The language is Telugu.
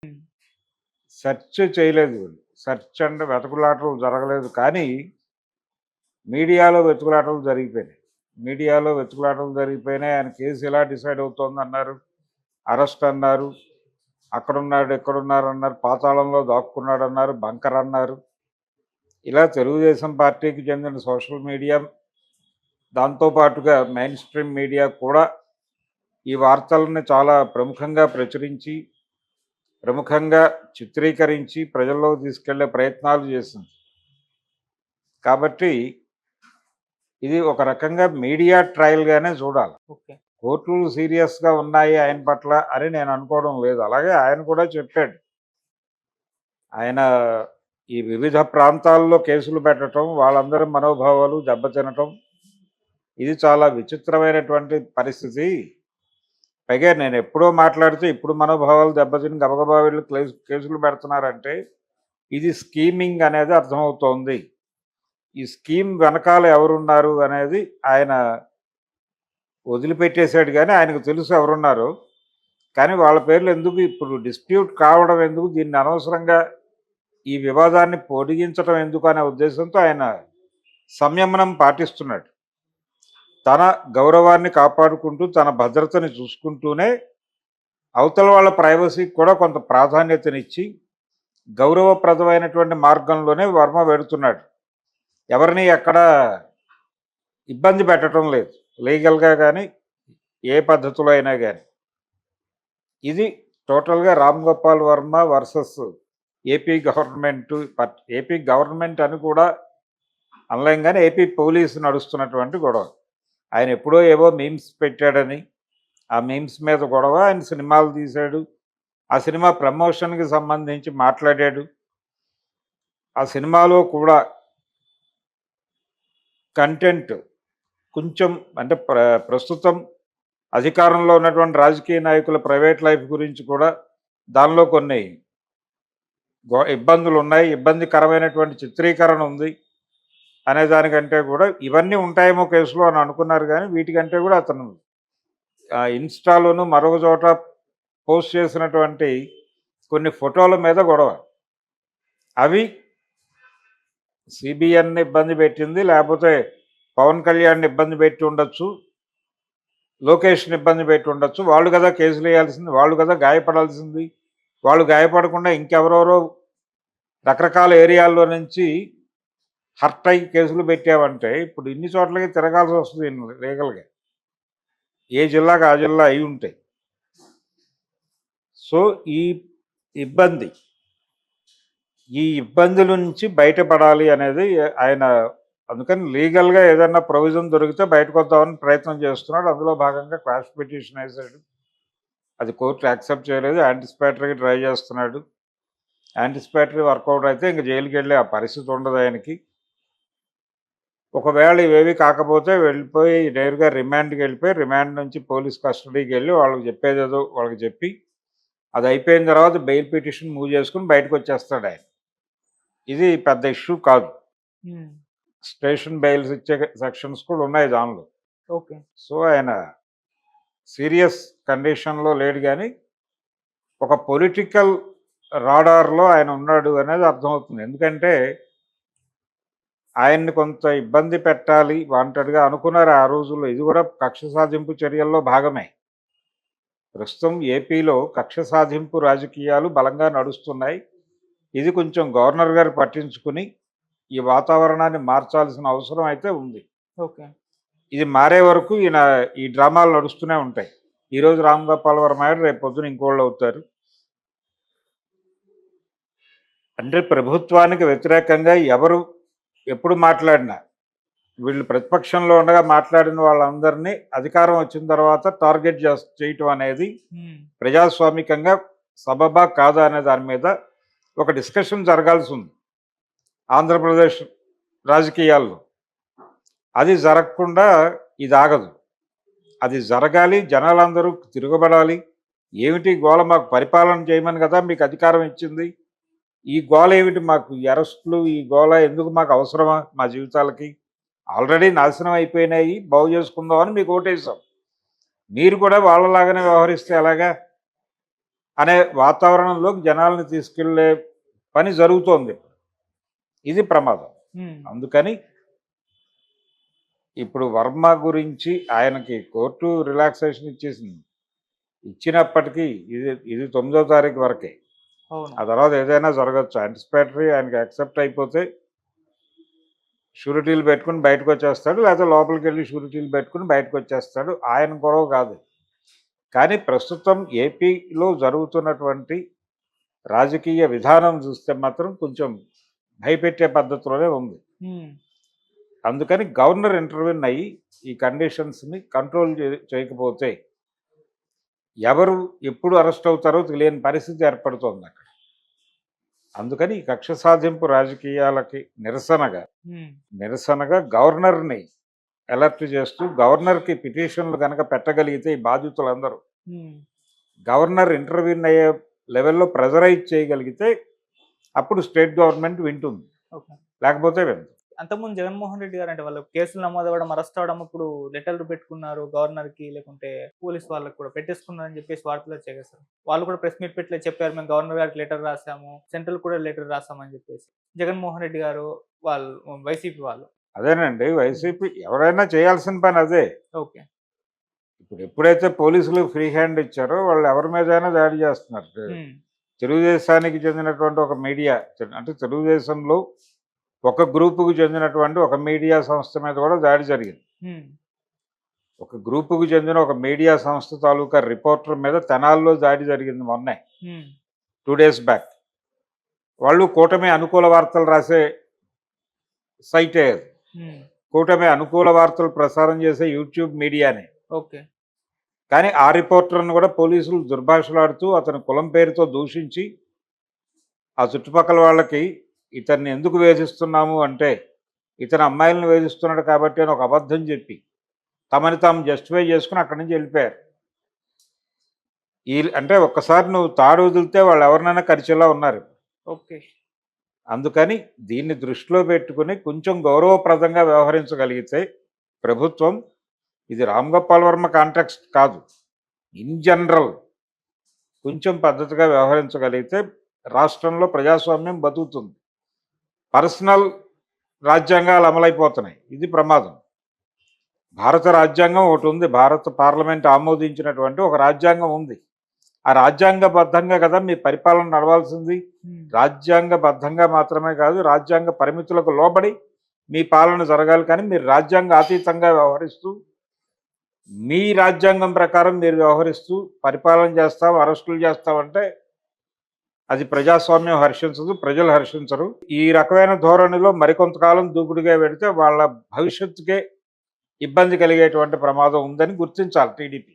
హ్మ్. సెర్చ్ చేయలేదు వీళ్ళు. సెర్చ్ అంటే వెతుకులాటలు జరగలేదు. కానీ మీడియాలో వెతుకులాటలు జరిగిపోయినాయి. మీడియాలో వెతుకులాటలు జరిగిపోయినాయి. ఆయన కేసు ఎలా డిసైడ్ అవుతోందన్నారు. అరెస్ట్ అన్నారు. అక్కడున్నాడు, ఇక్కడున్నారన్నారు. పాతాళంలో దాక్కున్నాడన్నారు. బంకర్ అన్నారు. ఇలా తెలుగుదేశం పార్టీకి చెందిన సోషల్ మీడియా, దాంతో పాటుగా మెయిన్ స్ట్రీమ్ మీడియా కూడా ఈ వార్తలను చాలా ప్రముఖంగా ప్రచురించి, ప్రముఖంగా చిత్రీకరించి ప్రజల్లోకి తీసుకెళ్లే ప్రయత్నాలు చేసింది. కాబట్టి ఇది ఒక రకంగా మీడియా ట్రయల్‌గానే చూడాలి. ఓకే. కోర్టులు సీరియస్‌గా ఉన్నాయి ఆయన పట్ల అని నేను అనుకోవడం లేదు. అలాగే ఆయన కూడా చెప్పాడు. ఆయన ఈ వివిధ ప్రాంతాల్లో కేసులు పెట్టటం, వాళ్ళందరి మనోభావాలు దెబ్బతినటం, ఇది చాలా విచిత్రమైనటువంటి పరిస్థితి. పైగా నేను ఎప్పుడో మాట్లాడితే ఇప్పుడు మనోభావాలు దెబ్బతిని గబగబా వీళ్ళు కేసులు పెడుతున్నారంటే ఇది స్కీమింగ్ అనేది అర్థమవుతోంది. ఈ స్కీమ్ వెనకాల ఎవరున్నారు అనేది ఆయన వదిలిపెట్టేశాడు. కానీ ఆయనకు తెలుసు ఎవరున్నారో. కానీ వాళ్ళ పేర్లు ఎందుకు ఇప్పుడు డిస్ప్యూట్ కావడం ఎందుకు, దీన్ని అనవసరంగా ఈ వివాదాన్ని పొడిగించడం ఎందుకు అనే ఉద్దేశంతో ఆయన సంయమనం పాటిస్తున్నాడు. తన గౌరవాన్ని కాపాడుకుంటూ తన భద్రతని చూసుకుంటూనే అవతల వాళ్ళ ప్రైవసీకి కూడా కొంత ప్రాధాన్యతనిచ్చి గౌరవప్రదమైనటువంటి మార్గంలోనే వర్మ వెడుతున్నాడు. ఎవరిని ఎక్కడ ఇబ్బంది పెట్టడం లేదు, లీగల్గా కానీ ఏ పద్ధతిలో అయినా కానీ. ఇది టోటల్గా Ram Gopal Varma versus AP government. AP government అని కూడా అనలేం, కానీ ఏపీ పోలీసు నడుస్తున్నటువంటి గొడవ. ఆయన ఎప్పుడో ఏవో మీమ్స్ పెట్టాడని ఆ మీమ్స్ మీద గొడవ. ఆయన సినిమాలు తీశాడు, ఆ సినిమా ప్రమోషన్కి సంబంధించి మాట్లాడాడు. ఆ సినిమాలో కూడా కంటెంట్ కొంచెం అంటే ప్రస్తుతం అధికారంలో ఉన్నటువంటి రాజకీయ నాయకుల ప్రైవేట్ లైఫ్ గురించి కూడా దానిలో కొన్ని ఇబ్బందులు ఉన్నాయి, ఇబ్బందికరమైనటువంటి చిత్రీకరణ ఉంది అనే దానికంటే కూడా ఇవన్నీ ఉంటాయేమో కేసులో అని అనుకున్నారు. కానీ వీటికంటే కూడా అతను ఇన్స్టాలోను మరొక చోట పోస్ట్ చేసినటువంటి కొన్ని ఫోటోల మీద గొడవ. అవి సిబిఎన్ని ఇబ్బంది పెట్టింది, లేకపోతే పవన్ కళ్యాణ్ని ఇబ్బంది పెట్టి ఉండొచ్చు, లోకేష్ని ఇబ్బంది పెట్టి ఉండొచ్చు. వాళ్ళు కదా కేసులు వేయాల్సింది, వాళ్ళు కదా గాయపడాల్సింది. వాళ్ళు గాయపడకుండా ఇంకెవరెవరో రకరకాల ఏరియాల్లో నుంచి హర్ట్ అయ్యి కేసులు పెట్టావంటే ఇప్పుడు ఇన్ని చోట్లకి తిరగాల్సి వస్తుంది లీగల్గా. ఏ జిల్లాకి ఆ జిల్లా అయి ఉంటాయి. సో ఈ ఇబ్బందుల నుంచి బయటపడాలి అనేది ఆయన, అందుకని లీగల్గా ఏదైనా ప్రొవిజన్ దొరికితే బయటకు వద్దామని ప్రయత్నం చేస్తున్నాడు. అందులో భాగంగా క్వాష్ పిటిషన్ వేశాడు. అది కోర్టు యాక్సెప్ట్ చేయలేదు. యాంటిసిపేటరీకి ట్రై చేస్తున్నాడు. యాంటిసిపేటరీ వర్కౌట్ అయితే ఇంక జైలుకి వెళ్ళే ఆ పరిస్థితి ఉండదు ఆయనకి. ఒకవేళ ఇవేవి కాకపోతే వెళ్ళిపోయి నేరుగా రిమాండ్కి వెళ్ళిపోయి, రిమాండ్ నుంచి పోలీస్ కస్టడీకి వెళ్ళి వాళ్ళకి చెప్పేదేదో వాళ్ళకి చెప్పి అది అయిపోయిన తర్వాత బెయిల్ పిటిషన్ మూవ్ చేసుకుని బయటకు వచ్చేస్తాడు ఆయన. ఇది పెద్ద ఇష్యూ కాదు. స్టేషన్ బెయిల్స్ ఇచ్చే సెక్షన్స్ కూడా ఉన్నాయి దానిలో. ఓకే. సో ఆయన సీరియస్ కండిషన్లో లేడు, కానీ ఒక పొలిటికల్ రాడార్లో ఆయన ఉన్నాడు అనేది అర్థమవుతుంది. ఎందుకంటే ఆయన్ని కొంత ఇబ్బంది పెట్టాలి వాంటెడ్గా అనుకున్నారు ఆ రోజుల్లో. ఇది కూడా కక్ష సాధింపు చర్యల్లో భాగమే. ప్రస్తుతం ఏపీలో కక్ష సాధింపు రాజకీయాలు బలంగా నడుస్తున్నాయి. ఇది కొంచెం గవర్నర్ గారు పట్టించుకుని ఈ వాతావరణాన్ని మార్చాల్సిన అవసరం అయితే ఉంది. ఓకే. ఇది మారే వరకు ఈ డ్రామాలు నడుస్తూనే ఉంటాయి. ఈరోజు రామ్ గోపాల్ వర్మ గారు రేపు పొద్దున ఇంకోళ్ళు అవుతారు. అంటే ప్రభుత్వానికి వ్యతిరేకంగా ఎవరు ఎప్పుడు మాట్లాడినా, వీళ్ళు ప్రతిపక్షంలో ఉండగా మాట్లాడిన వాళ్ళందరినీ అధికారం వచ్చిన తర్వాత టార్గెట్ చేయటం అనేది ప్రజాస్వామికంగా సబబా కాదా అనే దాని మీద ఒక డిస్కషన్ జరగాల్సి ఉంది ఆంధ్రప్రదేశ్ రాజకీయాల్లో. అది జరగకుండా ఇది ఆగదు. అది జరగాలి, జనాలందరూ తిరగబడాలి. ఏమిటి గోల, మాకు పరిపాలన చేయమని కదా మీకు అధికారం ఇచ్చింది, ఈ గోల ఏమిటి, మాకు అరెస్టులు, ఈ గోల ఎందుకు, మాకు అవసరమా, మా జీవితాలకి ఆల్రెడీ నాశనం అయిపోయినాయి, బాగు చేసుకుందామని మీకు ఓటేసాం. మీరు కూడా వాళ్ళలాగానే వ్యవహరిస్తే ఎలాగా? అనే వాతావరణంలోకి జనాల్ని తీసుకెళ్లే పని జరుగుతోంది. ఇది ప్రమాదం. అందుకని ఇప్పుడు వర్మ గురించి ఆయనకి కోర్టు రిలాక్సేషన్ ఇచ్చేసింది. ఇచ్చినప్పటికీ ఇది ఇది 9వ తారీఖు వరకే. ఆ తర్వాత ఏదైనా జరగచ్చు. యాంటిసిపేటరీ ఆయనకి యాక్సెప్ట్ అయిపోతే షూరిటీలు పెట్టుకుని బయటకు వచ్చేస్తాడు, లేకపోతే లోపలికి వెళ్ళి షూరిటీలు పెట్టుకుని బయటకు వచ్చేస్తాడు. ఆయన గొడవ కాదు. కానీ ప్రస్తుతం ఏపీలో జరుగుతున్నటువంటి రాజకీయ విధానం చూస్తే మాత్రం కొంచెం భయపెట్టే పద్ధతిలోనే ఉంది. అందుకని గవర్నర్ ఇంటర్వ్యూన్ అయ్యి ఈ కండిషన్స్ని కంట్రోల్ చేయకపోతే ఎవరు ఎప్పుడు అరెస్ట్ అవుతారో తెలియని పరిస్థితి ఏర్పడుతోంది అక్కడ. అందుకని ఈ కక్ష సాధింపు రాజకీయాలకి నిరసనగా గవర్నర్ని అలర్ట్ చేస్తూ గవర్నర్కి పిటిషన్లు కనుక పెట్టగలిగితే ఈ బాధితులందరూ గవర్నర్ ఇంటర్వ్యూన్ అయ్యే లెవెల్లో ప్రెజరైజ్ చేయగలిగితే అప్పుడు స్టేట్ గవర్నమెంట్ వింటుంది, లేకపోతే వింటుంది. అంతకుముందు జగన్మోహన్ రెడ్డి గారు అంటే వాళ్ళు కేసులు నమోదు అవ్వడం, అరెస్ట్ అవ్వడం, ఇప్పుడు లెటర్లు పెట్టుకున్నారు గవర్నర్కి, లేకుంటే పోలీస్ వాళ్ళకి కూడా పెట్టేసుకున్నారని చెప్పేసి వార్తలు వచ్చాయి కదా సార్. వాళ్ళు కూడా ప్రెస్ మీట్ పెట్టి చెప్పారు, మేము గవర్నర్ గారికి లెటర్ రాసాము, సెంట్రల్ కూడా లెటర్ రాసామని చెప్పేసి జగన్మోహన్ రెడ్డి గారు వాళ్ళు వైసీపీ వాళ్ళు. అదేనండి, వైసీపీ ఎవరైనా చేయాల్సిన పని అదే. ఓకే, ఇప్పుడు ఎప్పుడైతే పోలీసులు ఫ్రీ హ్యాండ్ ఇచ్చారో వాళ్ళు ఎవరి మీదైనా దాడి చేస్తున్నారు. తెలుగుదేశానికి చెందినటువంటి ఒక మీడియా, అంటే తెలుగుదేశంలో ఒక గ్రూపుకు చెందినటువంటి ఒక మీడియా సంస్థ మీద కూడా దాడి జరిగింది. ఒక గ్రూపుకు చెందిన ఒక మీడియా సంస్థ తాలూకా రిపోర్టర్ మీద తెనాల్లో దాడి జరిగింది మొన్నే, 2 days బ్యాక్. వాళ్ళు కూటమి అనుకూల వార్తలు రాసే సైటే అది. కూటమి అనుకూల వార్తలు ప్రసారం చేసే యూట్యూబ్ మీడియానే. ఓకే, కానీ ఆ రిపోర్టర్ను కూడా పోలీసులు దుర్భాషలాడుతూ అతని కులం పేరుతో దూషించి ఆ చుట్టుపక్కల వాళ్ళకి ఇతన్ని ఎందుకు వేధిస్తున్నాము అంటే ఇతను అమ్మాయిలను వేధిస్తున్నాడు కాబట్టి అని ఒక అబద్ధం చెప్పి తమని తాము జస్టిఫై చేసుకుని అక్కడి నుంచి వెళ్ళిపోయారు. అంటే ఒక్కసారి నువ్వు తాడు వదిలితే వాళ్ళు ఎవరినైనా కరిచేలా ఉన్నారు. ఓకే, అందుకని దీన్ని దృష్టిలో పెట్టుకుని కొంచెం గౌరవప్రదంగా వ్యవహరించగలిగితే ప్రభుత్వం, ఇది రామ్ గోపాల్ వర్మ కాంటెక్స్ట్ కాదు, ఇన్ జనరల్ కొంచెం పద్ధతిగా వ్యవహరించగలిగితే రాష్ట్రంలో ప్రజాస్వామ్యం బతుకుతుంది. పర్సనల్ రాజ్యాంగాలు అమలైపోతున్నాయి, ఇది ప్రమాదం. భారత రాజ్యాంగం ఒకటి ఉంది, భారత పార్లమెంట్ ఆమోదించినటువంటి ఒక రాజ్యాంగం ఉంది. ఆ రాజ్యాంగబద్ధంగా కదా మీ పరిపాలన నడవాల్సింది. రాజ్యాంగబద్ధంగా మాత్రమే కాదు, రాజ్యాంగ పరిమితులకు లోబడి మీ పాలన జరగాలి. కానీ మీరు రాజ్యాంగ అతీతంగా వ్యవహరిస్తూ మీ రాజ్యాంగం ప్రకారం మీరు వ్యవహరిస్తూ పరిపాలన చేస్తాం, అరెస్టులు చేస్తామంటే అది ప్రజాస్వామ్యం హర్షించదు, ప్రజలు హర్షించరు. ఈ రకమైన ధోరణిలో మరికొంతకాలం దూకుడుగా పెడితే వాళ్ళ భవిష్యత్తుకే ఇబ్బంది కలిగేటువంటి ప్రమాదం ఉందని గుర్తించాలి టీడీపీ.